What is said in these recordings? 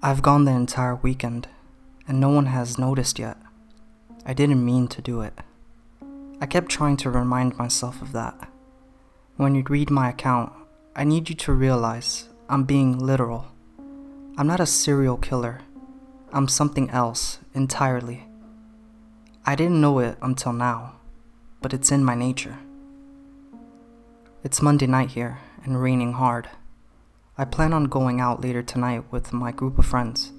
I've gone the entire weekend, and no one has noticed yet. I didn't mean to do it. I kept trying to remind myself of that. When you read my account, I need you to realize I'm being literal. I'm not a serial killer. I'm something else entirely. I didn't know it until now, but it's in my nature. It's Monday night here and raining hard. I plan on going out later tonight with my group of friends.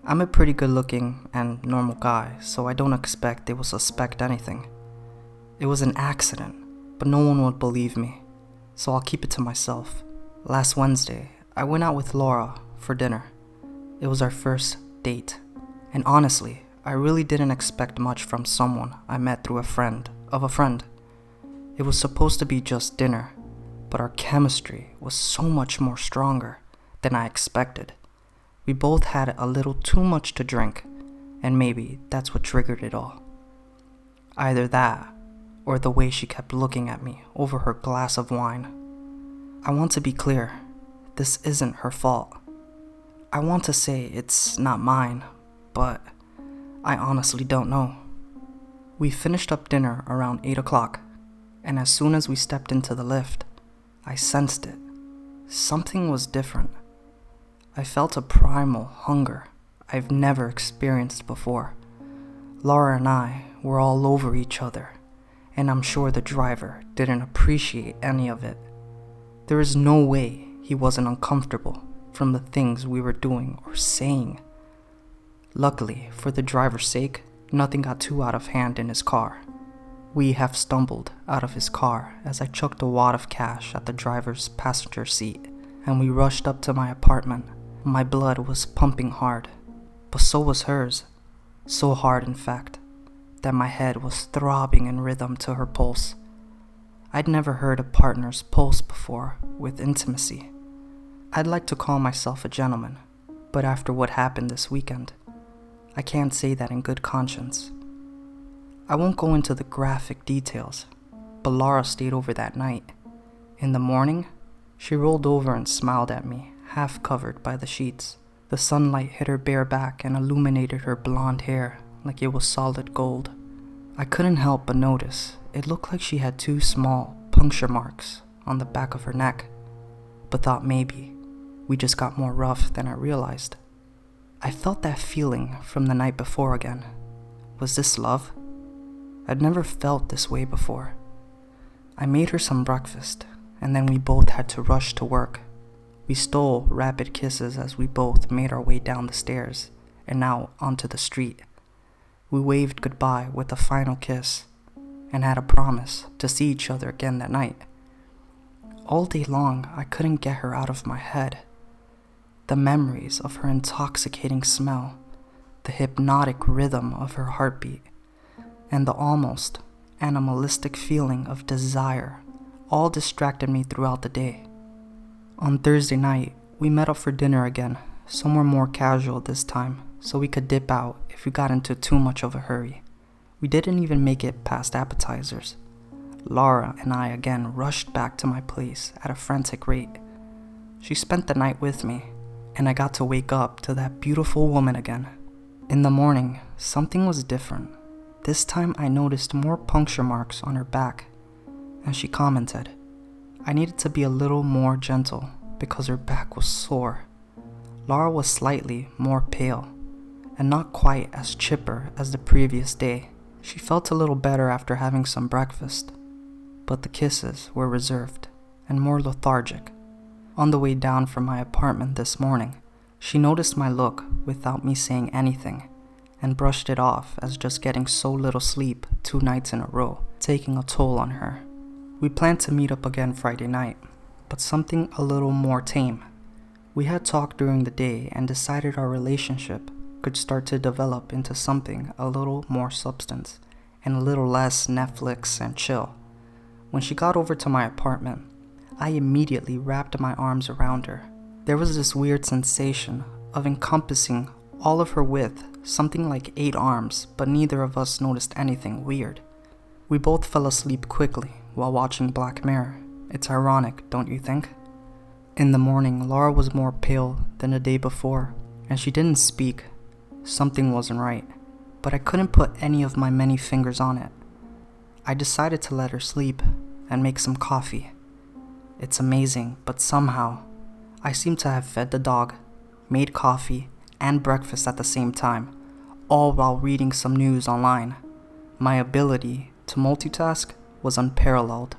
I'm a pretty good looking and normal guy, so I don't expect they will suspect anything. It was an accident, but no one would believe me, so I'll keep it to myself. Last Wednesday, I went out with Laura for dinner. It was our first date, and honestly, I really didn't expect much from someone I met through a friend of a friend. It was supposed to be just dinner, but our chemistry was so much more stronger than I expected. We both had a little too much to drink, and maybe that's what triggered it all. Either that, or the way she kept looking at me over her glass of wine. I want to be clear, this isn't her fault. I want to say it's not mine, but I honestly don't know. We finished up dinner around 8 o'clock, and as soon as we stepped into the lift, I sensed it. Something was different. I felt a primal hunger I've never experienced before. Laura and I were all over each other, and I'm sure the driver didn't appreciate any of it. There is no way he wasn't uncomfortable from the things we were doing or saying. Luckily, for the driver's sake, nothing got too out of hand in his car. We half stumbled out of his car as I chucked a wad of cash at the driver's passenger seat, and we rushed up to my apartment. My blood was pumping hard, but so was hers. So hard, in fact, that my head was throbbing in rhythm to her pulse. I'd never heard a partner's pulse before with intimacy. I'd like to call myself a gentleman, but after what happened this weekend, I can't say that in good conscience. I won't go into the graphic details, but Laura stayed over that night. In the morning, she rolled over and smiled at me, half covered by the sheets. The sunlight hit her bare back and illuminated her blonde hair like it was solid gold. I couldn't help but notice it looked like she had 2 small puncture marks on the back of her neck, but thought maybe we just got more rough than I realized. I felt that feeling from the night before again. Was this love? I'd never felt this way before. I made her some breakfast, and then we both had to rush to work. We stole rapid kisses as we both made our way down the stairs and out onto the street. We waved goodbye with a final kiss and had a promise to see each other again that night. All day long, I couldn't get her out of my head. The memories of her intoxicating smell, the hypnotic rhythm of her heartbeat, and the almost animalistic feeling of desire all distracted me throughout the day. On Thursday night, we met up for dinner again, somewhere more casual this time, so we could dip out if we got into too much of a hurry. We didn't even make it past appetizers. Laura and I again rushed back to my place at a frantic rate. She spent the night with me, and I got to wake up to that beautiful woman again. In the morning, something was different. This time I noticed more puncture marks on her back, and she commented I needed to be a little more gentle because her back was sore. Laura was slightly more pale, and not quite as chipper as the previous day. She felt a little better after having some breakfast, but the kisses were reserved and more lethargic. On the way down from my apartment this morning, she noticed my look without me saying anything, and brushed it off as just getting so little sleep 2 nights in a row, taking a toll on her. We planned to meet up again Friday night, but something a little more tame. We had talked during the day and decided our relationship could start to develop into something a little more substance and a little less Netflix and chill. When she got over to my apartment, I immediately wrapped my arms around her. There was this weird sensation of encompassing all of her width, something like 8 arms, but neither of us noticed anything weird. We both fell asleep quickly while watching Black Mirror. It's ironic, don't you think? In the morning, Laura was more pale than the day before, and she didn't speak. Something wasn't right, but I couldn't put any of my many fingers on it. I decided to let her sleep and make some coffee. It's amazing, but somehow, I seem to have fed the dog, made coffee, and breakfast at the same time, all while reading some news online. My ability to multitask was unparalleled.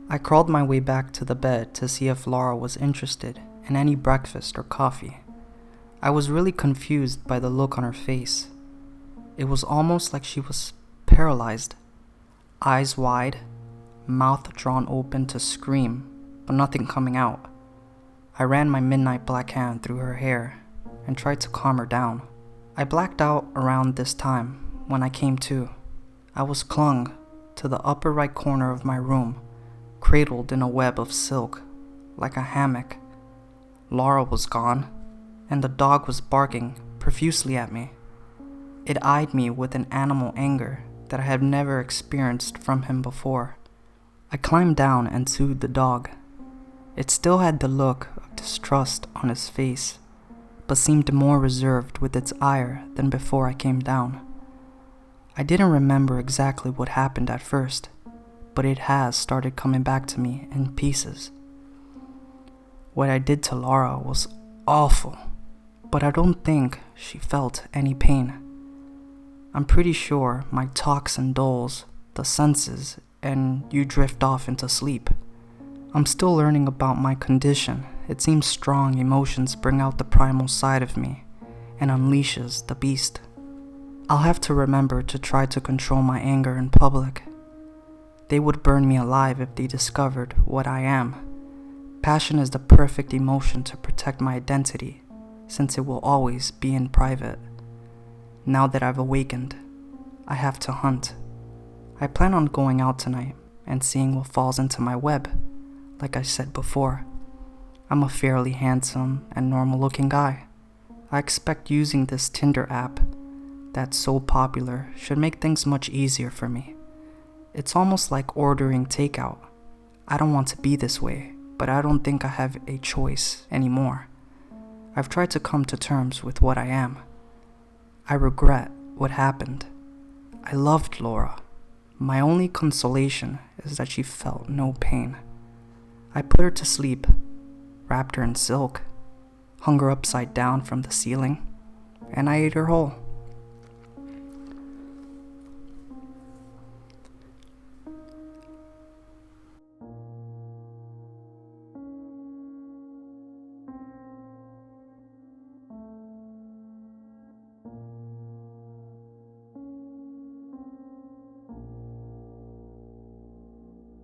I crawled my way back to the bed to see if Laura was interested in any breakfast or coffee. I was really confused by the look on her face. It was almost like she was paralyzed. Eyes wide, mouth drawn open to scream, but nothing coming out. I ran my midnight black hand through her hair and tried to calm her down. I blacked out around this time when I came to. I was clung to the upper right corner of my room, cradled in a web of silk, like a hammock. Laura was gone, and the dog was barking profusely at me. It eyed me with an animal anger that I had never experienced from him before. I climbed down and soothed the dog. It still had the look of distrust on his face, but seemed more reserved with its ire than before I came down. I didn't remember exactly what happened at first, but it has started coming back to me in pieces. What I did to Laura was awful, but I don't think she felt any pain. I'm pretty sure my toxin dulls the senses and you drift off into sleep. I'm still learning about my condition. It seems strong emotions bring out the primal side of me and unleashes the beast. I'll have to remember to try to control my anger in public. They would burn me alive if they discovered what I am. Passion is the perfect emotion to protect my identity, since it will always be in private. Now that I've awakened, I have to hunt. I plan on going out tonight and seeing what falls into my web. Like I said before, I'm a fairly handsome and normal-looking guy. I expect using this Tinder app that's so popular should make things much easier for me. It's almost like ordering takeout. I don't want to be this way, but I don't think I have a choice anymore. I've tried to come to terms with what I am. I regret what happened. I loved Laura. My only consolation is that she felt no pain. I put her to sleep, wrapped her in silk, hung her upside down from the ceiling, and I ate her whole.